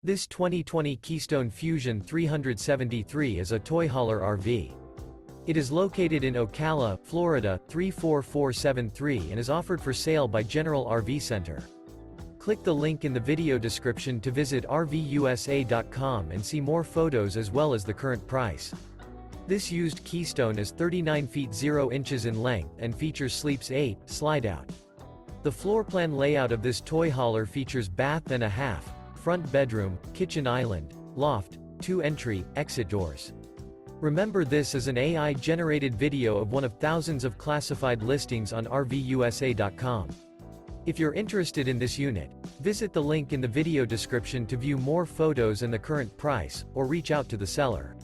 This 2020 Keystone Fuzion 373 is a toy hauler RV. It is located in Ocala, Florida, 34473 and is offered for sale by General RV Center. Click the link in the video description to visit RVUSA.com and see more photos as well as the current price. This used Keystone is 39 feet 0 inches in length and features Sleeps 8, Slideout. The floor plan layout of this toy hauler features bath and a half, front bedroom, kitchen island, loft, 2 entry, exit doors. Remember, this is an AI-generated video of one of thousands of classified listings on RVUSA.com. If you're interested in this unit, visit the link in the video description to view more photos and the current price, or reach out to the seller.